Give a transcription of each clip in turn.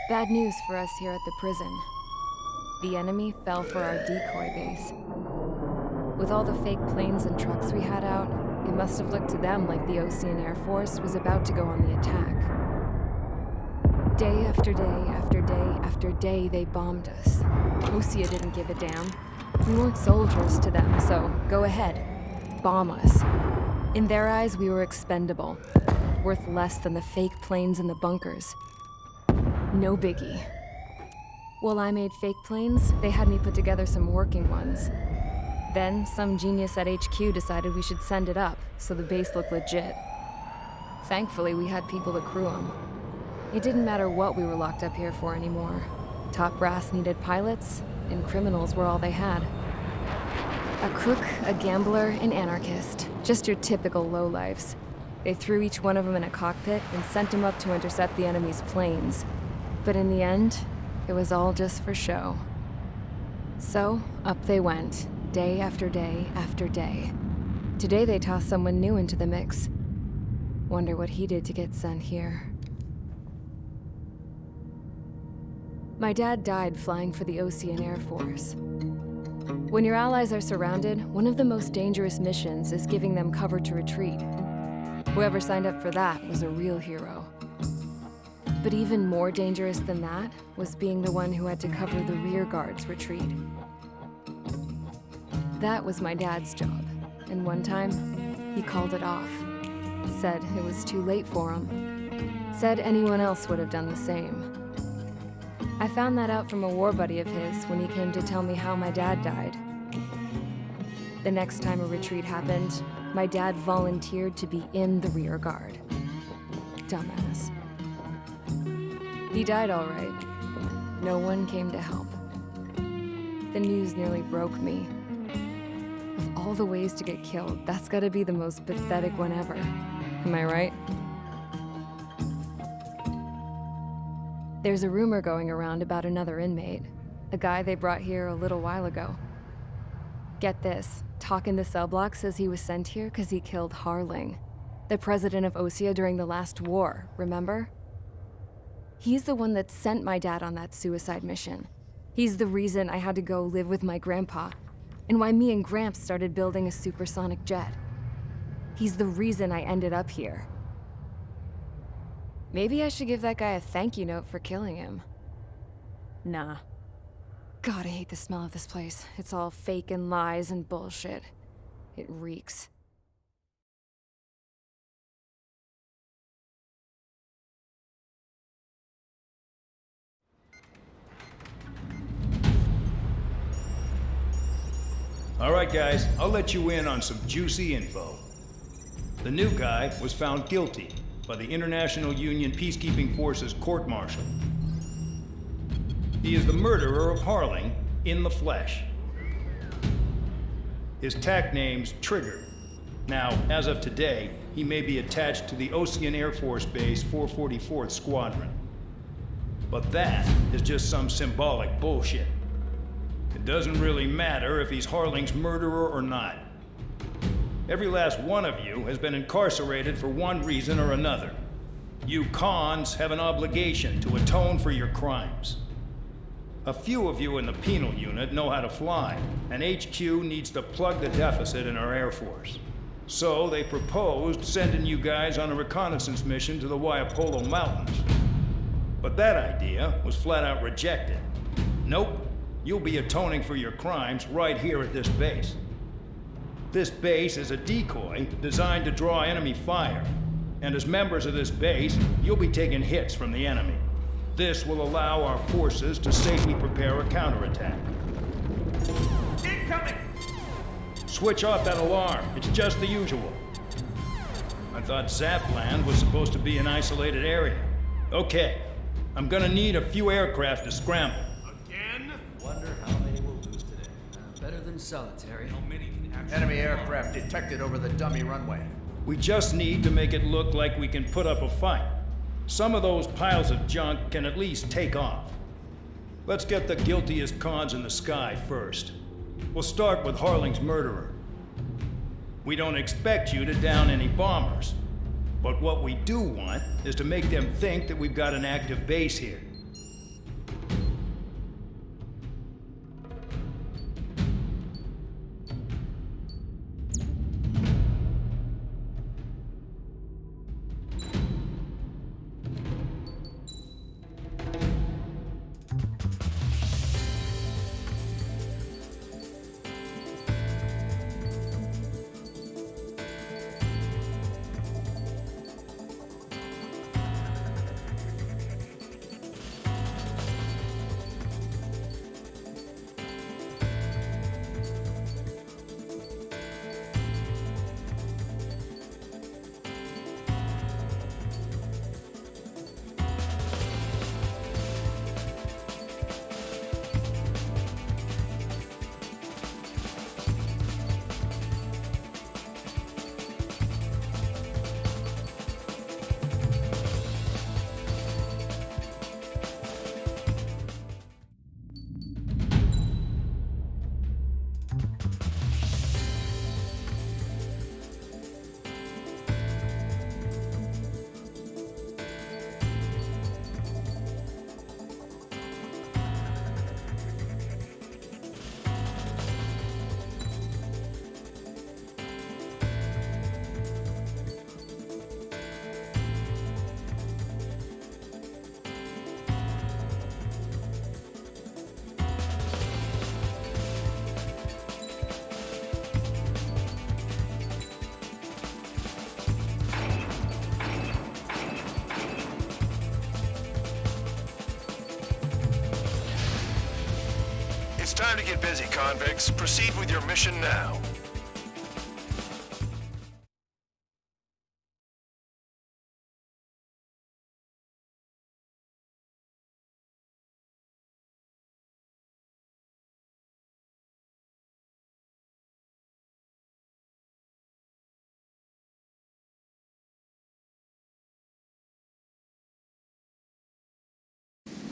Bad news for us here at the prison. The enemy fell for our decoy base. With all the fake planes and trucks we had out, it must have looked to them like the Ocean Air Force was about to go on the attack. Day after day after day after day, they bombed us. Osea didn't give a damn. We weren't soldiers to them, so go ahead. Bomb us. In their eyes, we were expendable. Worth less than the fake planes in the bunkers. No biggie. While I made fake planes, they had me put together some working ones. Then, some genius at HQ decided we should send it up, so the base looked legit. Thankfully, we had people to crew them. It didn't matter what we were locked up here for anymore. Top brass needed pilots, and criminals were all they had. A crook, a gambler, an anarchist. Just your typical lowlifes. They threw each one of them in a cockpit and sent them up to intercept the enemy's planes. But in the end, it was all just for show. So, up they went, day after day after day. Today they tossed someone new into the mix. Wonder what he did to get sent here. My dad died flying for the Ocean Air Force. When your allies are surrounded, one of the most dangerous missions is giving them cover to retreat. Whoever signed up for that was a real hero. But even more dangerous than that was being the one who had to cover the rear guard's retreat. That was my dad's job, and one time, he called it off. Said it was too late for him. Said anyone else would have done the same. I found that out from a war buddy of his when he came to tell me how my dad died. The next time a retreat happened, my dad volunteered to be in the rear guard. Dumbass. He died all right. No one came to help. The news nearly broke me. Of all the ways to get killed, that's gotta be the most pathetic one ever. Am I right? There's a rumor going around about another inmate. A guy they brought here a little while ago. Get this, talk in the cell block says he was sent here because he killed Harling, the president of Osea during the last war, remember? He's the one that sent my dad on that suicide mission. He's the reason I had to go live with my grandpa, and why me and Gramps started building a supersonic jet. He's the reason I ended up here. Maybe I should give that guy a thank you note for killing him. Nah. God, I hate the smell of this place. It's all fake and lies and bullshit. It reeks. All right, guys, I'll let you in on some juicy info. The new guy was found guilty by the International Union Peacekeeping Forces court-martial. He is the murderer of Harling in the flesh. His TAC name's Trigger. Now, as of today, he may be attached to the Ocean Air Force Base 444th Squadron. But that is just some symbolic bullshit. It doesn't really matter if he's Harling's murderer or not. Every last one of you has been incarcerated for one reason or another. You cons have an obligation to atone for your crimes. A few of you in the penal unit know how to fly, and HQ needs to plug the deficit in our Air Force. So they proposed sending you guys on a reconnaissance mission to the Waiapolo Mountains. But that idea was flat out rejected. Nope, you'll be atoning for your crimes right here at this base. This base is a decoy designed to draw enemy fire, and as members of this base, you'll be taking hits from the enemy. This will allow our forces to safely prepare a counterattack. Incoming! Switch off that alarm. It's just the usual. I thought Zapland was supposed to be an isolated area. Okay, I'm gonna need a few aircraft to scramble. Again? Wonder how many we'll lose today. Better than solitary. How many can actually... Enemy aircraft detected over the dummy runway. We just need to make it look like we can put up a fight. Some of those piles of junk can at least take off. Let's get the guiltiest cons in the sky first. We'll start with Harling's murderer. We don't expect you to down any bombers, but what we do want is to make them think that we've got an active base here. to get busy, convicts. Proceed with your mission now.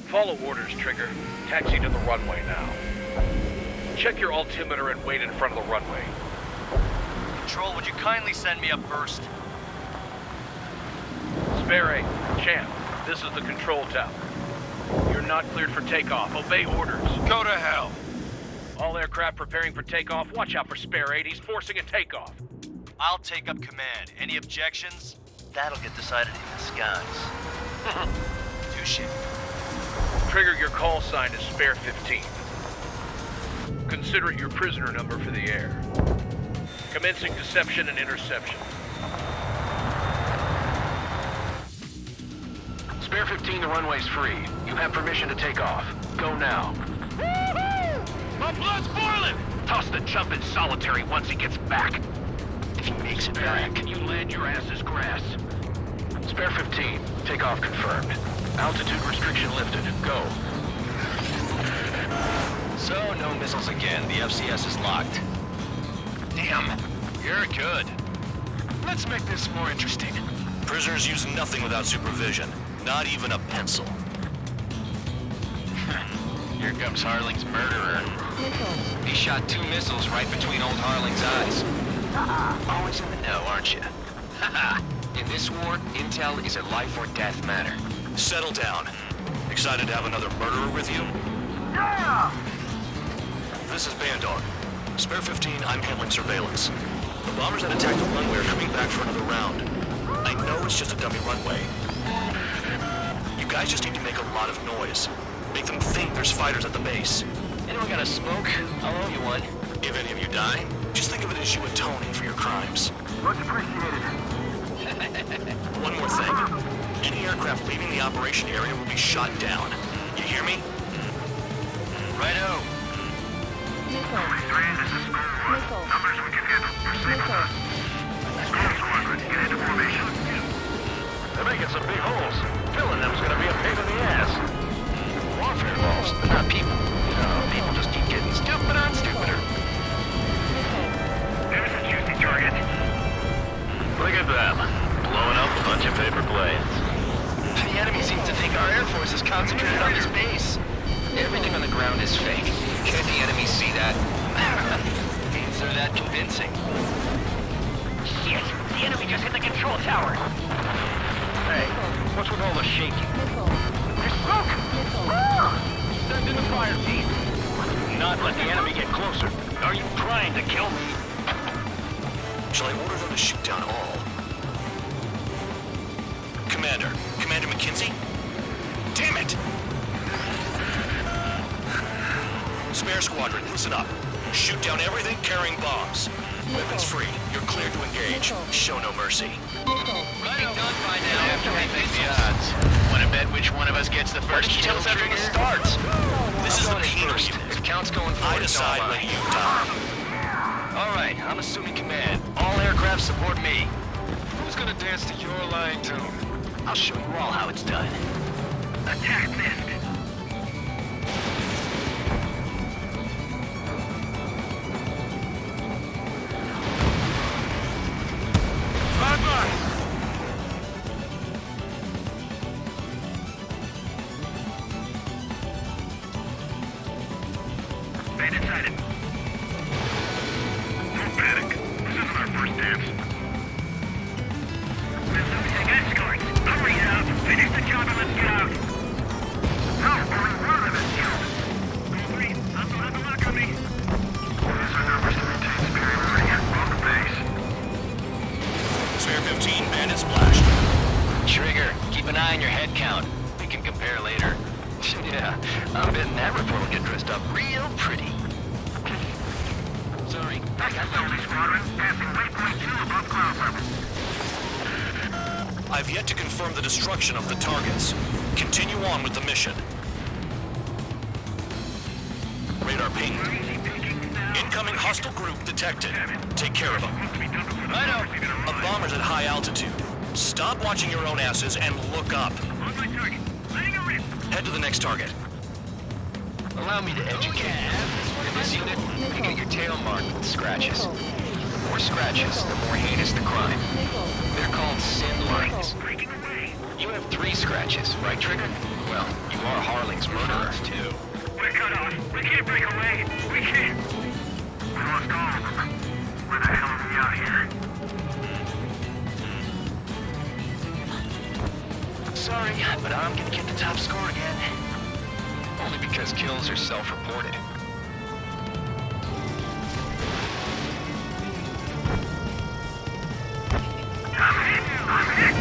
Follow orders, Trigger. Taxi to the runway now. Check your altimeter and wait in front of the runway. Control, would you kindly send me up first? Spare 8, Champ, this is the control tower. You're not cleared for takeoff. Obey orders. Go to hell. All aircraft preparing for takeoff. Watch out for Spare 8. He's forcing a takeoff. I'll take up command. Any objections? That'll get decided in the skies. Touche. Trigger, your call sign is Spare 15. Consider it your prisoner number for the air. Commencing deception and interception. Spare 15, the runway's free. You have permission to take off. Go now. Woohoo! My blood's boiling! Toss the chump in solitary once he gets back. If he makes it back, you land your ass as grass. Spare 15, takeoff confirmed. Altitude restriction lifted. Go. So, no missiles again. The FCS is locked. Damn, you're good. Let's make this more interesting. Prisoners use nothing without supervision, not even a pencil. Here comes Harling's murderer. He shot 2 missiles right between old Harling's eyes. Always in the know, aren't you? In this war, intel is a life or death matter. Settle down. Excited to have another murderer with you? Yeah! This is Bandog. Spare 15, I'm handling surveillance. The bombers that attacked the runway are coming back for another round. I know it's just a dummy runway. You guys just need to make a lot of noise. Make them think there's fighters at the base. Anyone got a smoke? I'll owe you one. If any of you die, just think of it as you atoning for your crimes. Much appreciated. One more thing. Any aircraft leaving the operation area will be shot down. You hear me? Righto. Numbers we can handle. Proceed with us. Squadron, get into formation. They're making some big holes. Filling them's gonna be a pain in the ass. Warfare balls, they're not people. No, people just keep getting stupider and stupider. There's a juicy target. Look at them. Blowing up a bunch of paper planes. The enemy seems to think our Air Force is concentrated on this base. Everything on the ground is fake. Can the enemy see that? Means they're that convincing. Shit! The enemy just hit the control tower! Hey, what's with all the shaking? There's smoke! Send in the fire team! Not let the enemy get closer. Are you trying to kill me? Shall I order them to shoot down all? Commander McKenzie? Damn it! Spare squadron, listen up. Shoot down everything carrying bombs. Weapons free. You're cleared to engage. Show no mercy. Right done by now. After we face the odds. Want to bet which one of us gets the first kill After the trigger? starts. This is the Going penal first. unit. If counts going I forward, decide when you die. All right, I'm assuming command. All aircraft support me. Who's gonna dance to your line tune? I'll show you all how it's done. Attack missed. Bye-bye. Stay inside it. Don't panic. This isn't our first dance. We're losing escorts. Hurry out. Finish the job and let's get out. No, we're running this job. Go 3. I still have the lock on me. These are numbers to maintain superiority. On the base. Spare 15, bandit splashed. Trigger, keep an eye on your head count. We can compare later. Yeah, I'm betting that report will get dressed up real pretty. Sorry. Active squadron. Passing waypoint 2 above cloud level. I've yet to confirm the destruction of the targets. Continue on with the mission. Radar ping. Hostile group detected. Take care of them. I know. A bomber's at high altitude. Stop watching your own asses and look up. On my target. Laying a rip. Head to the next target. Allow me to educate you. In this unit, you get your tail marked with scratches. The more scratches, the more heinous the crime. They're called sin lines. Breaking away. You have 3 scratches, right, Trigger? Well, you are Harling's murderer, too. We're cut off. We can't break away. We can't. We lost all of them. Where the hell are we out here? Sorry, but I'm gonna get the top score again. Only because kills are self-reported. I'm hit.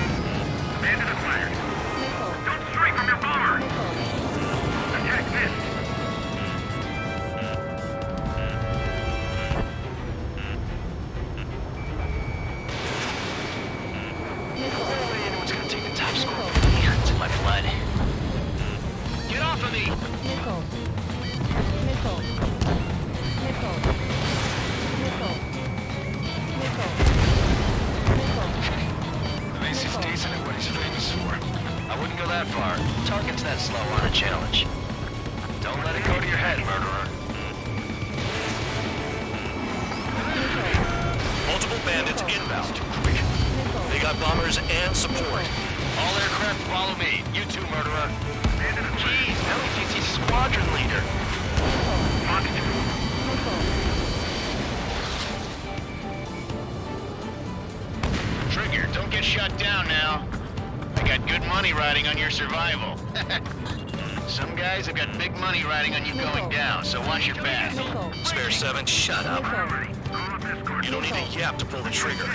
Abandon acquired. Don't strike from your bomber. Attack missed. Anyone's gonna take the top score from me. It's in my blood. Get off of me! At least he's decent at what he's famous for. I wouldn't go that far. Targets that slow on a challenge. Don't let it go to your head, murderer. Multiple bandits inbound. They got bombers and support. All aircraft follow me. You too, murderer. Jeez, now he thinks he's squadron leader. Trigger, don't get shut down now. I got good money riding on your survival. Some guys have got big money riding on you going down, so watch your back. Spare 7, shut up. You don't need a yap to pull the trigger.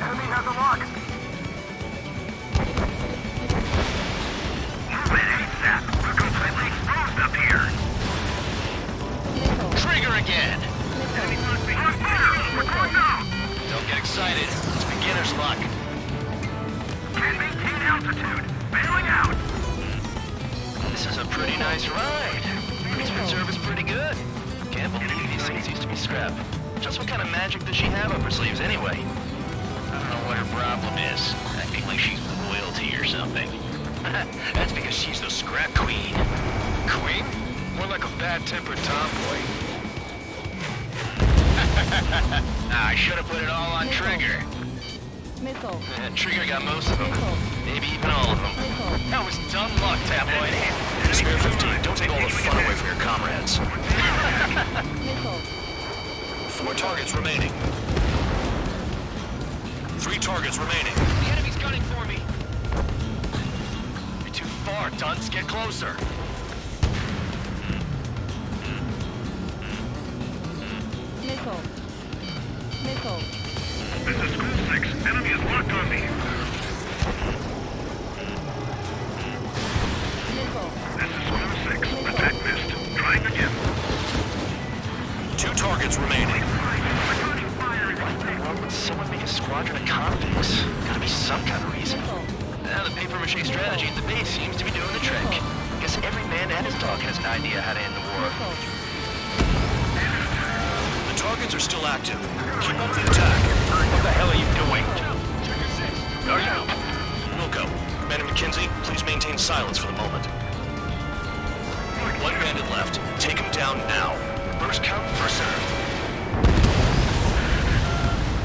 Enemy has a lock. Movement hates that. We're completely exposed up here. Trigger again! On fire! We're going down. Don't get excited. It's beginner's luck. Can't maintain altitude. Bailing out. This is a pretty nice ride. Policeman service pretty good. Can't believe these things used to be scrap. Just what kind of magic does she have up her sleeves anyway? I don't know what her problem is. Acting like she's royalty or something. That's because she's the scrap queen. Queen? More like a bad-tempered tomboy. I should have put it all on Trigger. Trigger got most of them. Maybe even all of them. That was dumb luck, tabloid. Spare 15, don't take all the fun away from your comrades. 4 targets remaining. 3 targets remaining. The enemy's gunning for me. You're too far, dunce. Get closer. This is School 6. Enemy is locked on me. This is School 6. Attack missed. Trying again. 2 targets remaining. Why would someone make a squadron of convicts? Gotta be some kind of reason. Now the papier-mâché strategy at the base seems to be doing the trick. Guess every man and his dog has an idea how to end the war. The targets are still active. Keep up the attack. What the hell are you doing? Are you? Wilco, Commander McKenzie, please maintain silence for the moment. 1 bandit left. Take him down now. First come, first serve.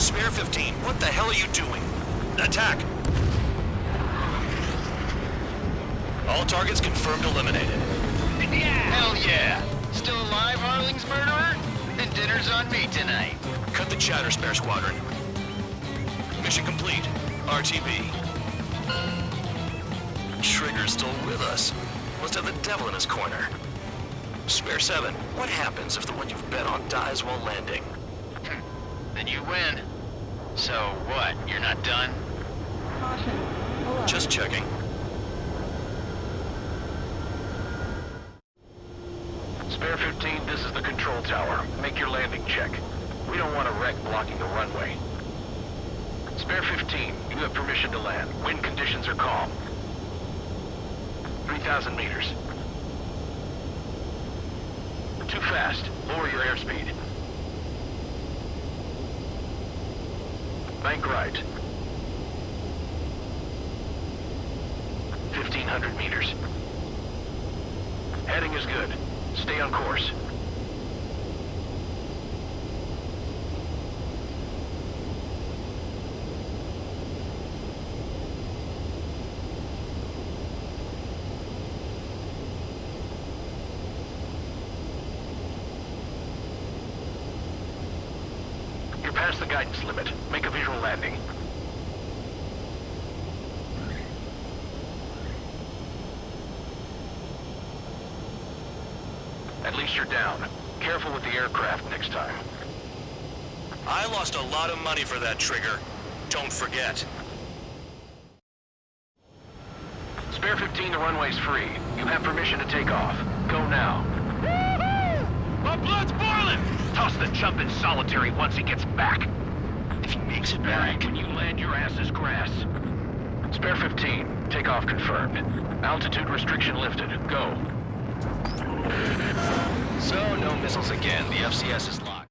Spare 15, what the hell are you doing? Attack! All targets confirmed eliminated. Hell yeah! Still alive, Harling's murderer? Then dinner's on me tonight. Cut the chatter, Spare Squadron. Mission complete. RTB. Trigger's still with us. Must have the devil in his corner. Spare 7, what happens if the one you've bet on dies while landing? Then you win. So what? You're not done? Just checking. Spare 15, this is the control tower. Make your landing check. We don't want a wreck blocking the runway. Spare 15, you have permission to land. Wind conditions are calm. 3,000 meters. Too fast. Lower your airspeed. Bank right. 1,500 meters. Heading is good. Stay on course. You're past the guidance limit. Make a visual landing. At least you're down. Careful with the aircraft next time. I lost a lot of money for that trigger. Don't forget. Spare 15, the runway's free. You have permission to take off. Go now. My blood's boiling! Toss the chump in solitary once he gets back. If he makes it back, when you land, your ass is grass. Spare 15, takeoff confirmed. Altitude restriction lifted. Go. So, no missiles again. The FCS is locked.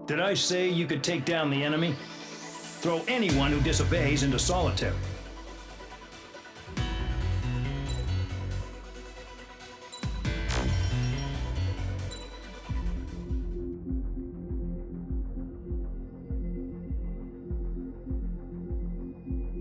Did I say you could take down the enemy? Throw anyone who disobeys into solitary.